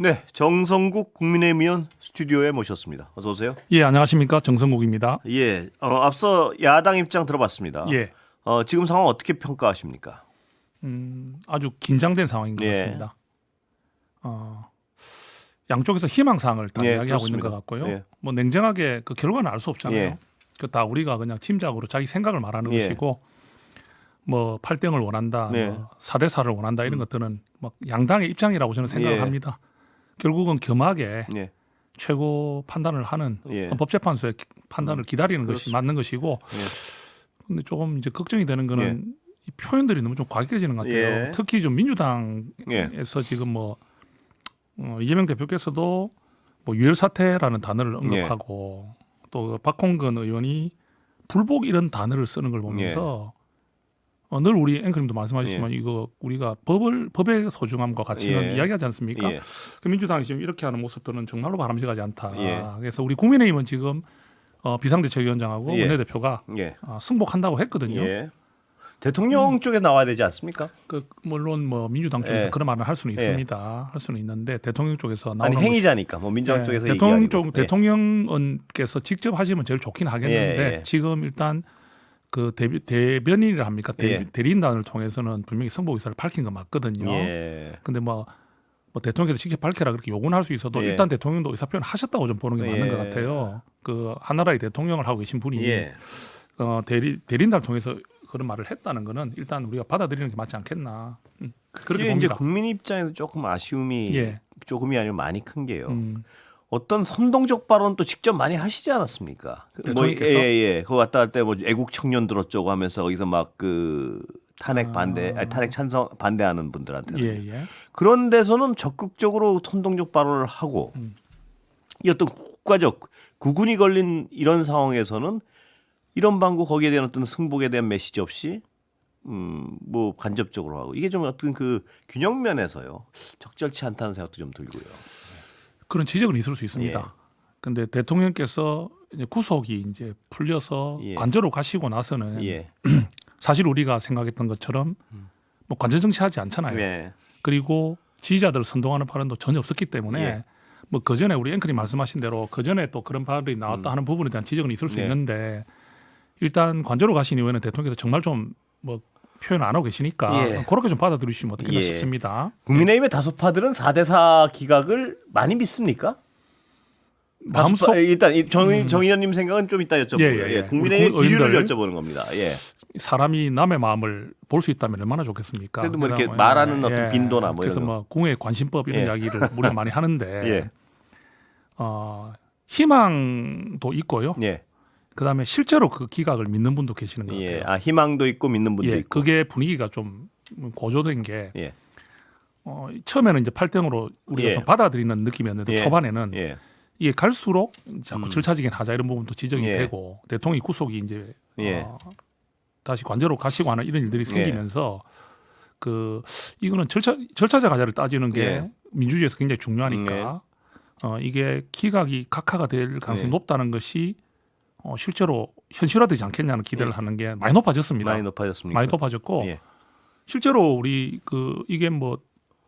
네, 정성국 국민의힘 의원 스튜디오에 모셨습니다. 어서 오세요. 예, 안녕하십니까. 정성국입니다. 예, 앞서 야당 입장 들어봤습니다. 예, 지금 상황 어떻게 평가하십니까? 아주 긴장된 상황인 것 예. 같습니다. 양쪽에서 희망사항을 다 예, 이야기하고 있는 그렇습니다. 것 같고요. 예. 뭐 냉정하게 그 결과는 알 수 없잖아요. 예. 그 다 우리가 그냥 짐작으로 자기 생각을 말하는 예. 것이고, 뭐 8등을 원한다, 네. 뭐 4대4를 원한다 이런 것들은 막 양당의 입장이라고 저는 생각을 예. 합니다. 결국은 겸하게 예, 최고 판단을 하는 예. 헌법재판소의 판단을 기다리는 것이 그렇습니다. 맞는 것이고, 예. 근데 조금 이제 걱정이 되는 거는 이 표현들이 너무 좀 과격해지는 것 같아요. 예. 특히 좀 민주당에서 예. 지금 뭐 이재명 대표께서도 뭐 유혈 사태라는 단어를 언급하고 또 박홍근 의원이 불복 이런 단어를 쓰는 걸 보면서 늘 우리 앵커님도 말씀하셨지만 이거 우리가 법의 소중함과 가치는 이야기하지 않습니까? 예. 그 민주당이 지금 이렇게 하는 모습들은 정말로 바람직하지 않다. 예. 그래서 우리 국민의힘은 지금 비상대책위원장하고 예. 원내대표가 예. 승복한다고 했거든요. 예. 대통령 쪽에 나와야 되지 않습니까? 그 물론 뭐 민주당 쪽에서 예. 그런 말을 할 수는 예. 있습니다. 할 수는 있는데 대통령 쪽에서 아니 나오는 행위자니까 뭐 민주당 쪽에서 대통령 얘기하는 쪽 거. 대통령께서 직접 하시면 제일 좋긴 하겠는데 예, 예. 지금 일단 그 대변인이라 합니까? 예. 대리인단을 통해서는 분명히 승복 의사를 밝힌 건 맞거든요. 예. 근데 뭐 대통령께서 직접 밝혀라 그렇게 요구는 할 수 있어도 예. 일단 대통령도 의사표현 하셨다고 좀 보는 게 맞는 예. 것 같아요. 그 한나라의 대통령을 하고 계신 분이 예. 대리인단을 통해서 그런 말을 했다는 거는 일단 우리가 받아들이는 게 맞지 않겠나. 그렇게 그게 이제 봅니다. 국민 입장에서 조금 아쉬움이 예. 조금이 아니라 많이 큰 게요. 음. 어떤 선동적 발언 또 직접 많이 하시지 않았습니까? 대통령께서? 예. 그 왔다 갈 때 뭐 애국 청년들 어쩌고 하면서 거기서 막 그 탄핵 반대, 아니, 탄핵 찬성 반대하는 분들한테 예. 그런 데서는 적극적으로 선동적 발언을 하고 이 어떤 국가적 구군이 걸린 이런 상황에서는 이런 방구 거기에 대한 어떤 승복에 대한 메시지 없이 뭐 간접적으로 하고 이게 좀 어떤 그 균형 면에서요 적절치 않다는 생각도 좀 들고요. 그런 지적은 있을 수 있습니다. 예. 근데 대통령께서 이제 구속이 이제 풀려서 예. 관저로 가시고 나서는 예. 사실 우리가 생각했던 것처럼 뭐 관저 정치하지 않잖아요. 예. 그리고 지지자들을 선동하는 발언도 전혀 없었기 때문에 예. 뭐 그 전에 우리 앵커님 말씀하신 대로 그 전에 또 그런 발언이 나왔다 하는 부분에 대한 지적은 있을 수 네. 있는데 일단 관저로 가신 이후에는 대통령께서 정말 좀 뭐 표현 안 하고 계시니까 예. 그렇게 좀 받아들이시면 어떻겠나 예. 싶습니다. 국민의힘의 다수파들은 4대4 기각을 많이 믿습니까? 마음속 일단 정 의원님 생각은 좀 이따 여쭤보고요. 예. 국민의힘 우리 기류를 의원들 여쭤보는 겁니다. 예. 사람이 남의 마음을 볼 수 있다면 얼마나 좋겠습니까? 그래도 뭐 이렇게 그다음에, 말하는 어떤 빈도나 뭐 그래서 이런 거. 뭐 궁의 관심법 이런 예. 이야기를 우리가 많이 하는데 예. 희망도 있고요. 예. 그다음에 실제로 그 기각을 믿는 분도 계시는 것 같아요. 예. 아, 희망도 있고 믿는 분도 예, 있고. 그게 분위기가 좀 고조된 게 예. 처음에는 이제 8등으로 우리가 예. 좀 받아들이는 느낌이었는데 예. 초반에는 예. 이게 갈수록 자꾸 절차지긴 하자 이런 부분도 지적이 예. 되고 대통령이 구속이 이제 예. 다시 관저로 가시고 하는 이런 일들이 생기면서 이거는 절차적 과제를 따지는 게 예. 민주주의에서 굉장히 중요하니까 이게 기각이 각하가 될 가능성이 예. 높다는 것이 실제로 현실화되지 않겠냐는 기대를 하는 게 많이 높아졌습니다. 많이 높아졌습니까? 많이 높아졌고 예. 실제로 우리 이게 뭐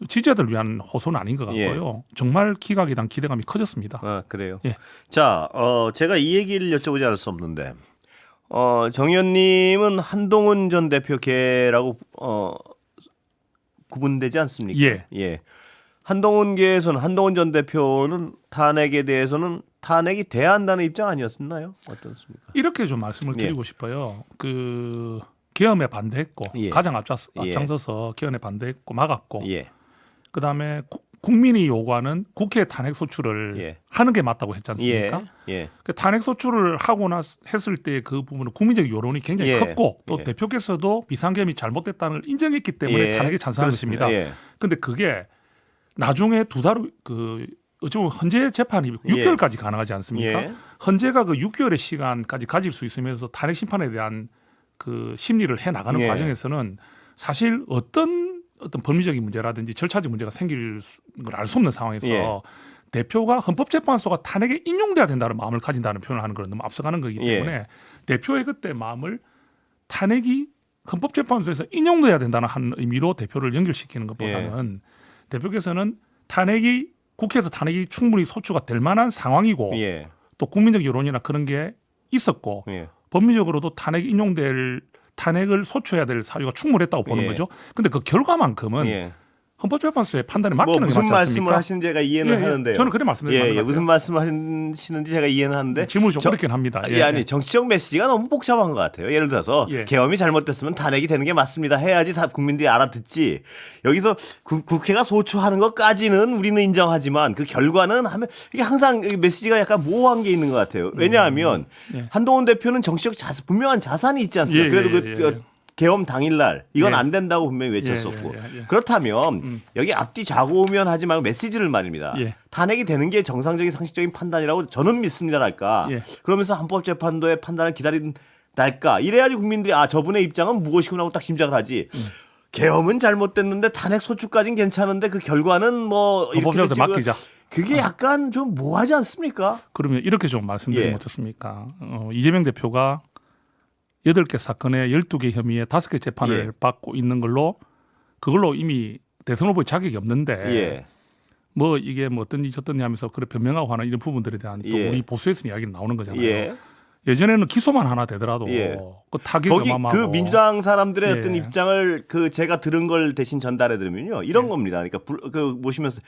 지지자들 위한 호소는 아닌 것 같고요. 정말 기각에 대한 기대감이 커졌습니다. 아, 그래요. 예. 자, 제가 이 얘기를 여쭤보지 않을 수 없는데, 정 의원님은 한동훈 전 대표계라고 구분되지 않습니까? 예. 한동훈계에서는 한동훈 전 대표는 탄핵에 대해서는 탄핵이 돼야 한다는 입장 아니었나요? 어떻습니까? 이렇게 좀 말씀을 드리고 싶어요. 계엄에 반대했고 예. 가장 앞장서서 계엄에 반대했고 막았고 예. 그다음에 국민이 요구하는 국회 탄핵 소추를 예. 하는 게 맞다고 했지 않습니까? 예. 그 탄핵 소추를 하고 했을 때 그 부분은 국민적 여론이 굉장히 예. 컸고 또 예. 대표께서도 비상계엄이 잘못됐다는 걸 인정했기 때문에 예. 탄핵에 찬성한 그렇습니다. 것입니다. 예. 근데 그게 나중에 두 달 어찌 보면 헌재 재판이 6개월까지 가능하지 않습니까? 예. 헌재가 그 6개월의 시간까지 가질 수 있으면서 탄핵 심판에 대한 그 심리를 해 나가는 예. 과정에서는 사실 어떤 법리적인 문제라든지 절차적 문제가 생길 걸 알 수 없는 상황에서 예. 대표가 헌법재판소가 탄핵에 인용돼야 된다는 마음을 가진다는 표현을 하는 건 너무 앞서가는 거기 때문에 대표의 그때 마음을 탄핵이 헌법재판소에서 인용돼야 된다는 한 의미로 대표를 연결시키는 것보다는 대표께서는 탄핵이 국회에서 탄핵이 충분히 소추가 될 만한 상황이고 예. 또 국민적 여론이나 그런 게 있었고 예. 법리적으로도 탄핵을 소추해야 될 사유가 충분했다고 보는 예. 거죠. 근데 그 결과만큼은 예. 헌법재판소의 판단에 뭐 맡기는 게 무슨 맞지 말씀을 않습니까? 하시는지 제가 이해는 예, 예. 하는데요. 저는 그래 말씀드리는 예, 거예요. 무슨 말씀을 하시는지 제가 이해는 하는데 질문이 좀 어렵긴 합니다. 예, 아니 예. 정치적 메시지가 너무 복잡한 것 같아요. 예를 들어서 예. 계엄이 잘못됐으면 탄핵이 되는 게 맞습니다. 해야지 국민들이 알아듣지. 여기서 국회가 소추하는 것까지는 우리는 인정하지만 그 결과는 하면 이게 항상 메시지가 약간 모호한 게 있는 것 같아요. 왜냐하면 예. 한동훈 대표는 정치적 분명한 자산이 있지 않습니까? 예, 그래도 예, 그 예. 계엄 당일날 이건 예. 안 된다고 분명히 외쳤었고 예. 그렇다면 여기 앞뒤 좌고우면하지 말고 메시지를 말입니다. 예. 탄핵이 되는 게 정상적인 상식적인 판단이라고 저는 믿습니다랄까. 예. 그러면서 헌법재판소의 판단을 기다린달까. 이래야지 국민들이 아 저분의 입장은 무엇이구나 하고 딱 심작을 하지. 계엄은 잘못됐는데 탄핵 소추까지는 괜찮은데 그 결과는 뭐 헌법재판소에 지금 맡기자. 그게 약간 좀 뭐하지 않습니까? 그러면 이렇게 좀 말씀드리면 예. 어떻습니까? 이재명 대표가 8개 사건에 12개 혐의에 5개 재판을 예. 받고 있는 그걸로 이미 대선 후보의 자격이 없는데 예. 뭐 이게 뭐 어떤지 저떤지 하면서 그래 변명하고 하는 이런 부분들에 대한 또 예. 우리 보수에서는 이야기가 나오는 거잖아요. 예. 예전에는 기소만 하나 되더라도 예. 그 타격이 거기 어마어마하고 그 민주당 사람들의 예. 어떤 입장을 그 제가 들은 걸 대신 전달해 드리면요. 이런 겁니다. 그러니까 그 보시면서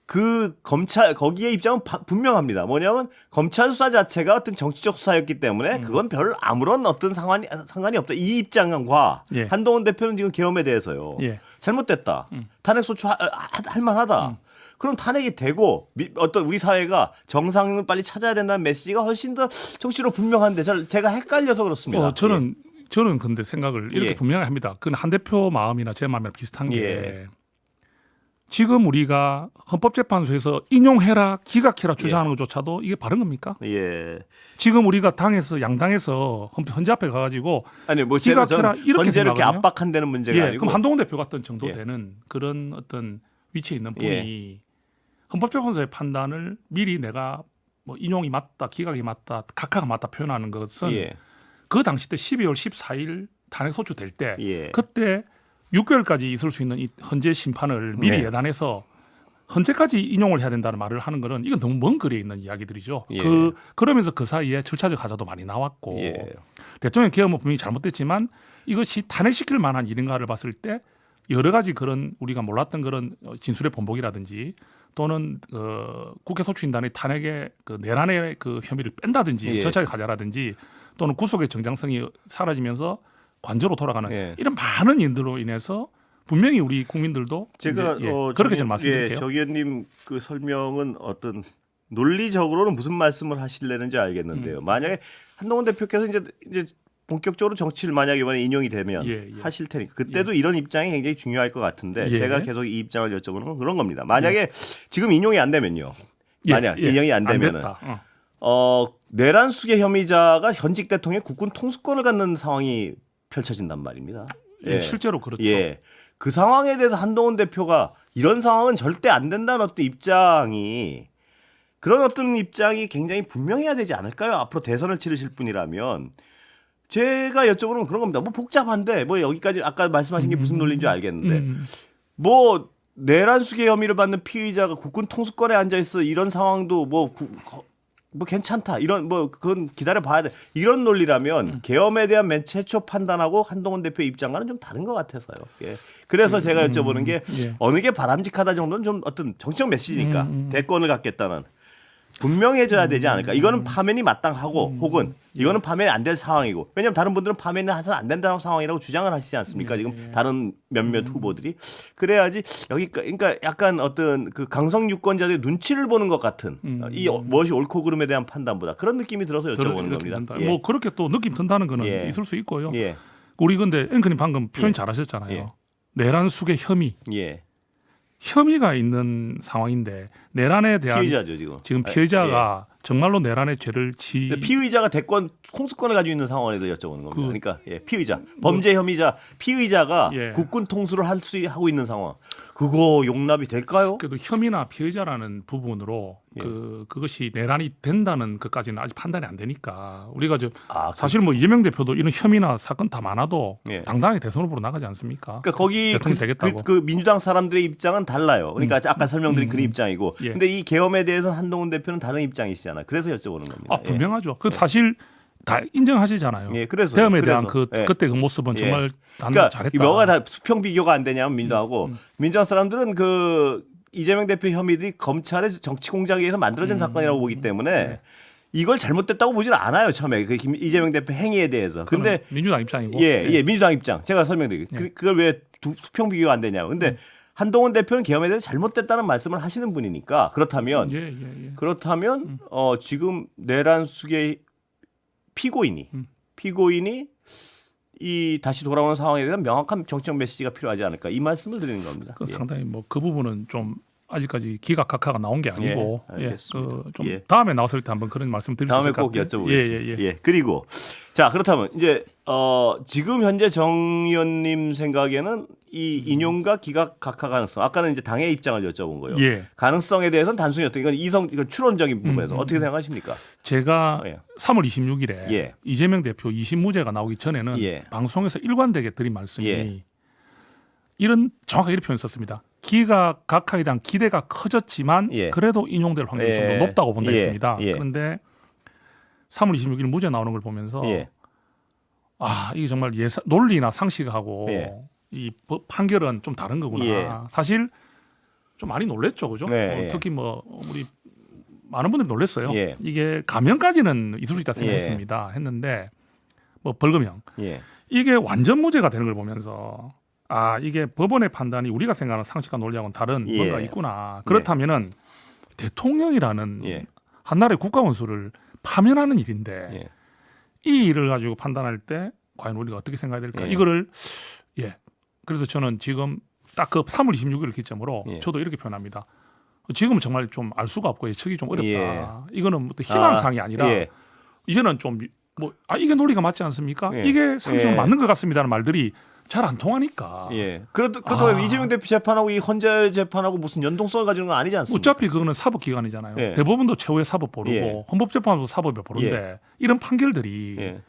그 검찰 거기에 입장은 분명합니다. 뭐냐면 검찰 수사 자체가 어떤 정치적 수사였기 때문에 그건 별 아무런 어떤 상관이 없다. 이 입장과 예. 한동훈 대표는 지금 계엄에 대해서요. 예. 잘못됐다. 탄핵 소추 할 만하다. 그럼 탄핵이 되고 어떤 우리 사회가 정상을 빨리 찾아야 된다는 메시지가 훨씬 더 정치로 분명한데 제가 헷갈려서 그렇습니다. 저는 근데 생각을 이렇게 예. 분명히 합니다. 그건 한 대표 마음이나 제 마음이랑 비슷한 게 예. 지금 우리가 헌법재판소에서 인용해라 기각해라 주장하는 것조차도 이게 바른 겁니까? 예. 지금 우리가 양당에서 헌재 앞에 가가지고 아니 뭐 제가 기각해라 이렇게 헌재 이렇게 생각하거든요. 압박한다는 문제가 예, 아니고 그럼 한동훈 대표 같은 정도 예. 되는 그런 어떤 위치에 있는 분이 예. 헌법재판소의 판단을 미리 내가 뭐 인용이 맞다, 기각이 맞다, 각하가 맞다 표현하는 것은 예. 그 당시 때 12월 14일 탄핵 소추될 때 예. 그때 6개월까지 있을 수 있는 이 헌재 심판을 미리 네. 예단해서 헌재까지 인용을 해야 된다는 말을 하는 거는 이건 너무 먼 거리에 있는 이야기들이죠. 예. 그러면서 그 사이에 절차적 하자도 많이 나왔고 예. 대통령 계엄은 분명히 잘못됐지만 이것이 탄핵시킬 만한 일인가를 봤을 때 여러 가지 그런 우리가 몰랐던 그런 진술의 번복이라든지 또는 국회 소추인단의 탄핵의 그 내란의 그 혐의를 뺀다든지 예. 절차적 하자라든지 또는 구속의 정당성이 사라지면서 관저로 돌아가는 예. 이런 많은 일들로 인해서 분명히 우리 국민들도 제가 이제, 그렇게 좀 말씀드릴게요. 정 의원님 그 설명은 어떤 논리적으로는 무슨 말씀을 하시려는지 알겠는데요. 만약에 한동훈 대표께서 이제 본격적으로 정치를 만약에 이번에 인용이 되면 예, 예. 하실 테니까 그때도 이런 입장이 굉장히 중요할 것 같은데 예. 제가 계속 이 입장을 여쭤보는 건 그런 겁니다. 만약에 지금 인용이 안 되면요. 만약 인용이 안 되면은 됐다. 내란 수계 혐의자가 현직 대통령의 국군 통수권을 갖는 상황이 펼쳐진단 말입니다. 예, 실제로 그렇죠. 예. 그 상황에 대해서 한동훈 대표가 이런 상황은 절대 안 된다는 어떤 입장이 그런 어떤 입장이 굉장히 분명해야 되지 않을까요? 앞으로 대선을 치르실 분이라면 제가 여쭤보는 건 그런 겁니다. 뭐 복잡한데 뭐 여기까지 아까 말씀하신 게 무슨 논리인지 알겠는데 뭐 내란 수계 혐의를 받는 피의자가 국군 통수권에 앉아 있어 이런 상황도 뭐 괜찮다 이런 뭐 그건 기다려 봐야 돼 이런 논리라면 계엄에 대한 맨 최초 판단하고 한동훈 대표 입장과는 좀 다른 것 같아서요. 예. 그래서 제가 여쭤보는 게 예. 어느 게 바람직하다 정도는 좀 어떤 정치적 메시지니까 대권을 갖겠다는 분명해져야 되지 않을까. 이거는 파면이 마땅하고 혹은 이거는 파면이 안 될 상황이고 왜냐하면 다른 분들은 파면이 해서는 안 된다는 상황이라고 주장을 하시지 않습니까? 지금 다른 몇몇 후보들이 그래야지 여기 그러니까 약간 어떤 그 강성 유권자들의 눈치를 보는 것 같은 이 무엇이 옳고 그름에 대한 판단보다 그런 느낌이 들어서 여쭤보는 겁니다. 든다. 뭐 그렇게 또 느낌 든다는 거는 예. 있을 수 있고요. 예, 우리 근데 앵커님 방금 표현 잘하셨잖아요. 예. 내란 수계 혐의가 예. 있는 상황인데 내란에 대한 피의자죠 지금. 피해자가 정말로 내란의 죄를 피의자가 대권 통수권을 가지고 있는 상황에서 여쭤보는 겁니다. 그- 그러니까 피의자, 범죄 혐의자, 피의자가 예. 국군 통수를 하고 있는 상황. 그거 용납이 될까요? 그래도 혐의나 피의자라는 부분으로 예. 그것이 내란이 된다는 것까지는 아직 판단이 안 되니까 우리가 사실 사실 뭐 이재명 대표도 이런 혐의나 사건 다 많아도 예. 당당하게 대선 후보로 나가지 않습니까? 그러니까 거기 대통령 되겠다고. 그 민주당 사람들의 입장은 달라요. 그러니까 아까 설명드린 그런 입장이고, 예. 근데 이 계엄에 대해서는 한동훈 대표는 다른 입장이시잖아요. 그래서 여쭤보는 겁니다. 아 분명하죠. 그 사실 다 인정하시잖아요. 예, 그래서 대엄에 대한 예. 그때 그 모습은 예. 정말 단 그러니까 잘했다. 뭐가 다 수평 비교가 안 되냐면 민주당하고 민주당 사람들은 그 이재명 대표 혐의들이 검찰의 정치 공작에 의해서 만들어진 사건이라고 보기 때문에 이걸 잘못됐다고 보지는 않아요. 처음에 그 이재명 대표 행위에 대해서. 근데 민주당 입장이고. 예, 민주당 입장. 제가 설명드릴게요. 그걸 왜 수평 비교가 안 되냐고. 근데 한동훈 대표는 계엄에 대해서 잘못됐다는 말씀을 하시는 분이니까 그렇다면 그렇다면 지금 내란 수의 피고인이 이 다시 돌아오는 상황에 대한 명확한 정치적 메시지가 필요하지 않을까 이 말씀을 드리는 겁니다. 그 상당히 뭐 그 부분은 좀 아직까지 기각각하가 나온 게 아니고 알겠습니다. 좀 예. 다음에 나왔을 때 한번 그런 말씀 드릴 수 다음에 있을 것 꼭 같아요. 여쭤보겠습니다. 예. 그리고 자 그렇다면 이제 지금 현재 정 의원님 생각에는 이 인용과 기각 각하 가능성 아까는 이제 당의 입장을 여쭤본 거예요. 예. 가능성에 대해서는 단순히 이건 이건 추론적인 부분에서 어떻게 생각하십니까? 제가 예. 3월 26일에 예. 이재명 대표 2심무죄가 나오기 전에는 예. 방송에서 일관되게 드린 말씀이 예. 이런 정확하게 이렇게 표현했었습니다. 기각 각하에 대한 기대가 커졌지만 예. 그래도 인용될 확률이 좀 더 높다고 본다 했습니다. 예. 그런데 3월 26일 무죄 나오는 걸 보면서 예. 이게 정말 논리나 상식하고 예. 이 판결은 좀 다른 거구나. 예. 사실 좀 많이 놀랬죠, 그죠? 네, 예. 특히 뭐 우리 많은 분들이 놀랬어요. 예. 이게 감형까지는 있을 수 있다 생각했습니다. 했는데 뭐 벌금형 예. 이게 완전 무죄가 되는 걸 보면서 이게 법원의 판단이 우리가 생각하는 상식과 논리하고는 다른 예. 뭔가 있구나. 그렇다면은 대통령이라는 예. 한 나라의 국가 원수를 파면하는 일인데 예. 이 일을 가지고 판단할 때 과연 우리가 어떻게 생각해야 될까? 예. 이거를 그래서 저는 지금 딱 그 3월 26일을 기점으로 예. 저도 이렇게 표현합니다. 지금은 정말 좀 알 수가 없고 예측이 좀 어렵다. 예. 이거는 뭐 희망사항이 아니라 예. 이제는 좀 이게 논리가 맞지 않습니까? 예. 이게 상식으로 예. 맞는 것 같습니다라는 말들이 잘 안 통하니까. 예. 그렇다고 이재명 대표 재판하고 이 헌재 재판하고 무슨 연동성을 가지는 건 아니지 않습니까? 어차피 그거는 사법기관이잖아요. 예. 대법원도 최후의 사법 보르고 예. 헌법재판소도 사법에 보르는데 이런 판결들이 예.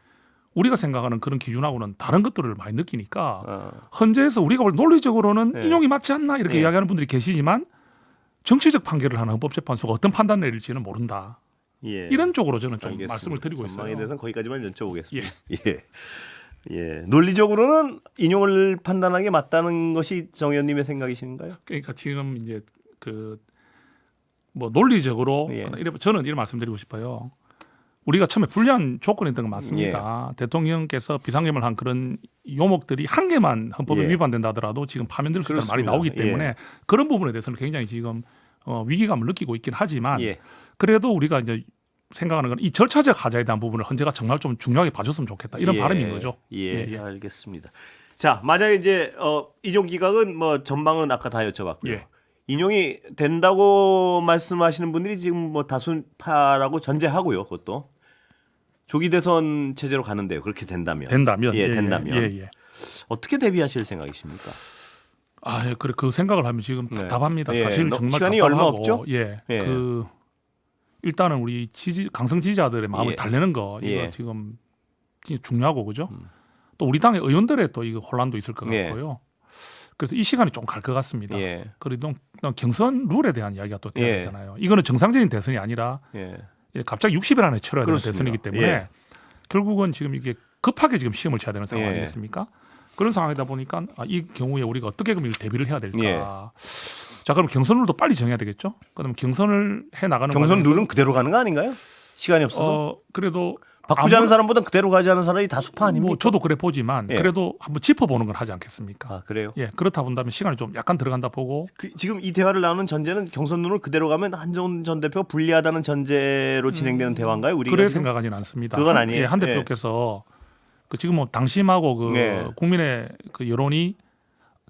우리가 생각하는 그런 기준하고는 다른 것들을 많이 느끼니까 어. 헌재에서 우리가 볼 논리적으로는 예. 인용이 맞지 않나 이렇게 예. 이야기하는 분들이 계시지만 정치적 판결을 하는 헌법재판소가 어떤 판단을 내릴지는 모른다. 예. 이런 쪽으로 저는 좀 알겠습니다. 말씀을 드리고 전망에 있어요. 대해서는 거기까지만 여쭤보겠습니다. 예. 논리적으로는 인용을 판단하는 게 맞다는 것이 정 의원님의 생각이신가요? 그러니까 지금 이제 그 뭐 논리적으로 예. 저는 이런 말씀드리고 싶어요. 우리가 처음에 불리한 조건이었던 건 맞습니다. 대통령께서 비상계엄을 한 그런 요목들이 한 개만 헌법에 예. 위반된다 하더라도 지금 파면될 수 있다는 말이 그렇습니다. 나오기 때문에 그런 부분에 대해서는 굉장히 지금 위기감을 느끼고 있긴 하지만 예. 그래도 우리가 이제 생각하는 건 이 절차적 하자에 대한 부분을 헌재가 정말 좀 중요하게 봐줬으면 좋겠다 이런 바람인 거죠. 예, 알겠습니다. 자, 만약에 이제 인용 기각은 뭐 전망은 아까 다 여쭤봤고요. 예. 인용이 된다고 말씀하시는 분들이 지금 뭐 다수파라고 전제하고요. 그것도 조기 대선 체제로 가는데요. 그렇게 된다면. 된다면 된다면. 어떻게 대비하실 생각이십니까? 그래 그 생각을 하면 지금 답답합니다. 사실 정말 시간이 답답하고, 얼마 없죠? 그 일단은 우리 강성 지지자들의 마음을 달래는 거 이거 예. 지금 진짜 중요하고 그죠? 또 우리 당의 의원들의 또 이거 혼란도 있을 것 같고요. 그래서 이 시간이 좀 갈 것 같습니다. 그래도 경선 룰에 대한 이야기가 또 돼야 되잖아요. 이거는 정상적인 대선이 아니라 갑자기 60일 안에 치러야 되는 대선이기 때문에 결국은 지금 이게 급하게 지금 시험을 쳐야 되는 상황 아니겠습니까? 그런 상황이다 보니까 이 경우에 우리가 어떻게 그럼 대비를 해야 될까? 자, 그럼 경선 룰도 빨리 정해야 되겠죠? 그럼 경선을 해 나가는 경선 룰은 그대로 가는 거 아닌가요? 시간이 없어서. 그래도 바꾸자는 사람보다 그대로 가지 않은 사람이 다수파 아닙니까? 뭐 저도 그래 보지만 그래도 한번 짚어보는 걸 하지 않겠습니까? 그래요? 그렇다 본다면 시간이 좀 약간 들어간다 보고 지금 이 대화를 나누는 전제는 경선 룰을 그대로 가면 한정훈 전 대표가 불리하다는 전제로 진행되는 대화인가요? 우리가 그래 지금? 생각하지는 않습니다. 그건 아니에요. 한 대표께서 그 지금 뭐 당심하고 그 국민의 그 여론이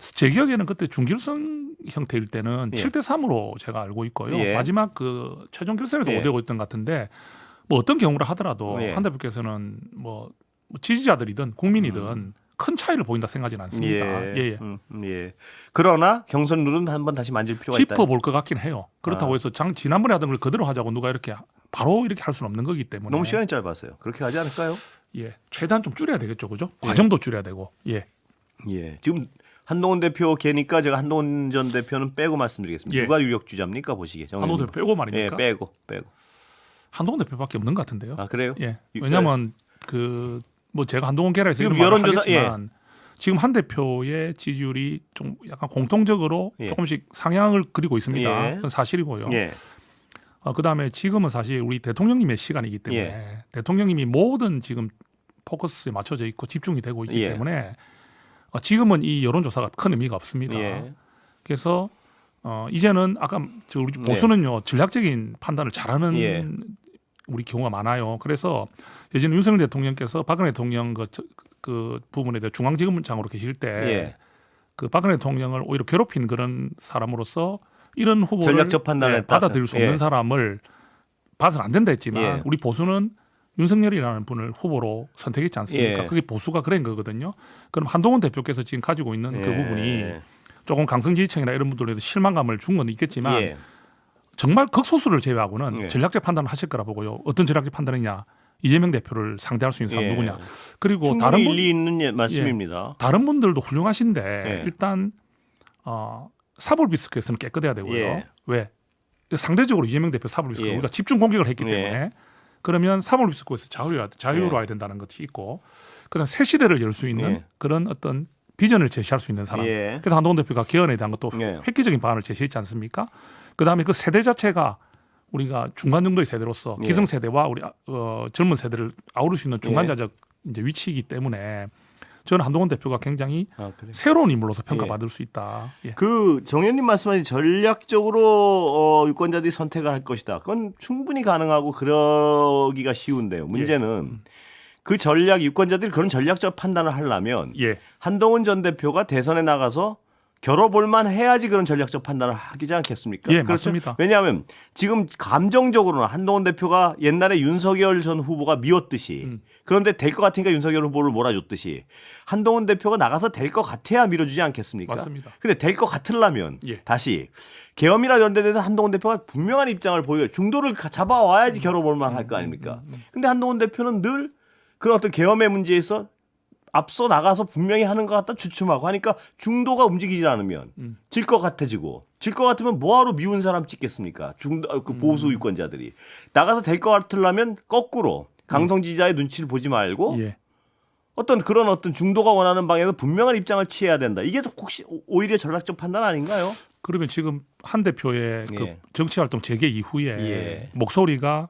제 기억에는 그때 준결승 형태일 때는 예. 7대 3으로 제가 알고 있고요. 예. 마지막 그 최종 결승에서 예. 5대 5였던 것 같은데 뭐 어떤 경우라 하더라도 예. 한 대표께서는 뭐 지지자들이든 국민이든 큰 차이를 보인다 생각하지는 않습니다. 예. 예. 그러나 경선 룰은 한번 다시 만질 필요가 있다. 짚어볼 것 같긴 해요. 그렇다고 해서 지난번에 하던 걸 그대로 하자고 누가 이렇게 바로 이렇게 할 수는 없는 거기 때문에 너무 시간이 짧아서요. 그렇게 하지 않을까요? 예, 최대한 좀 줄여야 되겠죠, 그죠? 과정도 줄여야 되고, 예, 예. 지금 한동훈 대표 걔니까 제가 한동훈 전 대표는 빼고 말씀드리겠습니다. 예. 누가 유력 주자입니까 보시기에. 한동훈 대표 빼고 예, 말입니까? 빼고. 한동훈 대표밖에 없는 것 같은데요. 아 그래요? 예, 왜냐하면 그 뭐 제가 한동훈 계라에서 지금 이런 말을 여론조사- 하겠지만 지금 한 대표의 지지율이 좀 약간 공통적으로 예. 조금씩 상향을 그리고 있습니다. 예. 그건 사실이고요. 예. 그다음에 지금은 사실 우리 대통령님의 시간이기 때문에 예. 대통령님이 모든 지금 포커스에 맞춰져 있고 집중이 되고 있기 예. 때문에 지금은 이 여론조사가 큰 의미가 없습니다. 예. 그래서 이제는 아까 우리 보수는요 전략적인 판단을 잘하는 예. 우리 경우가 많아요. 그래서 예전에 윤석열 대통령께서 박근혜 대통령 그 부분에 대해 중앙지검장으로 계실 때 그 예. 박근혜 대통령을 오히려 괴롭힌 그런 사람으로서 이런 후보를 전략적 판단을 했다. 받아들일 수 없는 예. 사람을 봐서는 안 된다 했지만 예. 우리 보수는 윤석열이라는 분을 후보로 선택했지 않습니까? 예. 그게 보수가 그런 거거든요. 그럼 한동훈 대표께서 지금 가지고 있는 그 예. 부분이 조금 강성지지층이나 이런 분들에서 실망감을 준 건 있겠지만 예. 정말 극소수를 제외하고는 예. 전략적 판단을 하실 거라 보고요. 어떤 전략적 판단이냐? 이재명 대표를 상대할 수 있는 사람 예. 누구냐? 그리고 충분히 다른 분 일리 있는 말씀입니다. 다른 분들도 훌륭하신데 예. 일단 사법리스크에서는 깨끗해야 되고요. 예. 왜? 상대적으로 이재명 대표 사법리스크 예. 우리가 집중 공격을 했기 예. 때문에 그러면 사법리스크에서 자유로워야 된다는 것이 있고 그다음 새 시대를 열 수 있는 예. 그런 어떤 비전을 제시할 수 있는 사람. 예. 그래서 한동훈 대표가 개헌에 대한 것도 예. 획기적인 방안을 제시했지 않습니까? 그다음에 그 세대 자체가 우리가 중간 정도의 세대로서 예. 기성 세대와 우리 젊은 세대를 아우를 수 있는 중간자적 예. 이제 위치이기 때문에 저는 한동훈 대표가 굉장히 아, 그래. 새로운 인물로서 평가받을 수 있다. 예. 그 정현님 말씀하신 전략적으로 유권자들이 선택을 할 것이다. 그건 충분히 가능하고 그러기가 쉬운데요. 문제는 그 전략 유권자들이 그런 전략적 판단을 하려면 예. 한동훈 전 대표가 대선에 나가서 겨뤄볼만 해야지 그런 전략적 판단을 하지 않겠습니까? 예, 그렇죠? 맞습니다. 왜냐하면 지금 감정적으로는 한동훈 대표가 옛날에 윤석열 전 후보가 미웠듯이 그런데 될 것 같으니까 윤석열 후보를 몰아줬듯이 한동훈 대표가 나가서 될 것 같아야 밀어주지 않겠습니까? 맞습니다. 근데 될 것 같으려면 예. 다시 계엄이나 이런 데 대해서 한동훈 대표가 분명한 입장을 보여요. 중도를 잡아와야지 겨뤄볼만 할 거 아닙니까? 근데 한동훈 대표는 늘 그런 어떤 계엄의 문제에 있어 앞서 나가서 분명히 하는 것 같다 주춤하고 하니까 중도가 움직이지 않으면 질 것 같아지고 질 것 같으면 뭐하러 미운 사람 찍겠습니까? 그 보수 유권자들이 나가서 될 것 같으려면 거꾸로 강성지지자의 눈치를 보지 말고 예. 어떤 중도가 원하는 방향에서 분명한 입장을 취해야 된다. 이게 혹시 오히려 전략적 판단 아닌가요? 그러면 지금 한 대표의 그 예. 정치활동 재개 이후에 예. 목소리가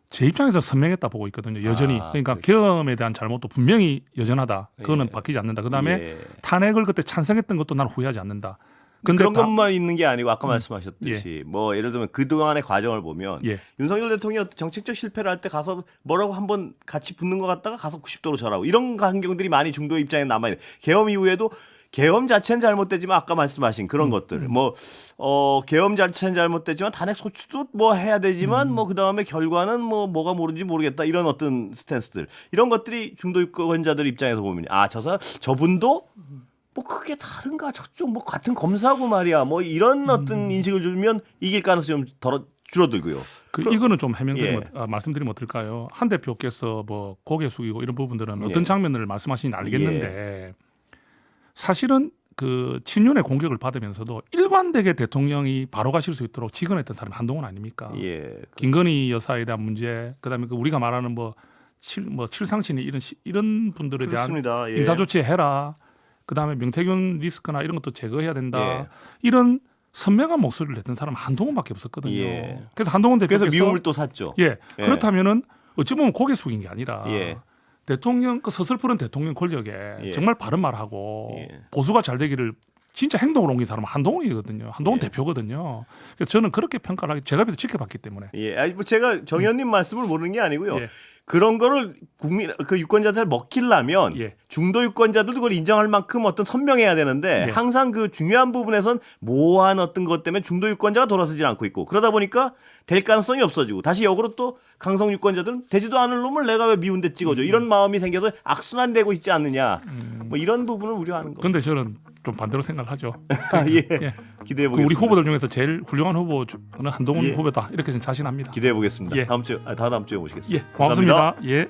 제 입장에서 선명했다 보고 있거든요. 여전히. 아, 그러니까 그렇죠. 계엄에 대한 잘못도 분명히 여전하다. 그거는 예. 바뀌지 않는다. 그다음에 예. 탄핵을 그때 찬성했던 것도 나는 후회하지 않는다. 근데 그런 것만 있는 게 아니고 아까 말씀하셨듯이 예. 뭐 예를 들면 그동안의 과정을 보면 예. 윤석열 대통령이 어떤 정책적 실패를 할 때 가서 뭐라고 한번 같이 붙는 것 같다가 가서 90도로 절하고 이런 환경들이 많이 중도 입장에 남아있는 계엄 이후에도 계엄 자체는 잘못되지만 아까 말씀하신 그런 것들 뭐 계엄 자체는 잘못되지만 탄핵 소추도 뭐 해야 되지만 뭐 그다음에 결과는 뭐가 모르는지 모르겠다 이런 어떤 스탠스들 이런 것들이 중도 유권자들 입장에서 보면 저분도 뭐 크게 다른가 저쪽 뭐 같은 검사고 말이야 뭐 이런 어떤 인식을 주면 이길 가능성이 좀 줄어들고요. 이거는 좀 해명드리면 예. 말씀드리면 어떨까요? 한 대표께서 뭐 고개 숙이고 이런 부분들은 예. 어떤 장면을 말씀하시는지 알겠는데 사실은 그 친윤의 공격을 받으면서도 일관되게 대통령이 바로 가실 수 있도록 지원했던 사람이 한동훈 아닙니까? 예. 김건희 여사에 대한 문제, 그다음에 그 우리가 말하는 칠상신이 이런 분들에 대한 그렇습니다. 예. 인사 조치 해라. 그다음에 명태균 리스크나 이런 것도 제거해야 된다. 예. 이런 선명한 목소리를 냈던 사람은 한동훈밖에 없었거든요. 예. 그래서 한동훈 그래서 대표께서 미움을 또 샀죠. 예. 예. 그렇다면은 어찌 보면 고개 숙인 게 아니라 예. 대통령 그 서슬푸른 대통령 권력에 예. 정말 바른 말하고 예. 보수가 잘 되기를 진짜 행동으로 옮긴 사람은 한동훈이거든요. 한동훈 예. 대표거든요. 그래서 저는 그렇게 평가를 하기 제가 비도 지켜봤기 때문에. 예. 아니 뭐 제가 정현님 말씀을 모르는 게 아니고요. 예. 그런 거를 국민 그 유권자들 먹히려면 예. 중도 유권자들도 그걸 인정할 만큼 어떤 선명해야 되는데 예. 항상 그 중요한 부분에선 모호한 어떤 것 때문에 중도 유권자가 돌아서질 않고 있고 그러다 보니까 될 가능성이 없어지고 다시 역으로 또 강성 유권자들은 되지도 않을 놈을 내가 왜 미운데 찍어줘 이런 마음이 생겨서 악순환되고 있지 않느냐 뭐 이런 부분을 우려하는 거. 그런데 저는 좀 반대로 생각을 하죠. 예. 예. 기대해 그 보겠습니다. 우리 후보들 중에서 제일 훌륭한 후보는 한동훈 예. 후보다 이렇게 저는 자신합니다. 기대해 보겠습니다. 예. 다음 주에 모시겠습니다. 예, 고맙습니다. 예.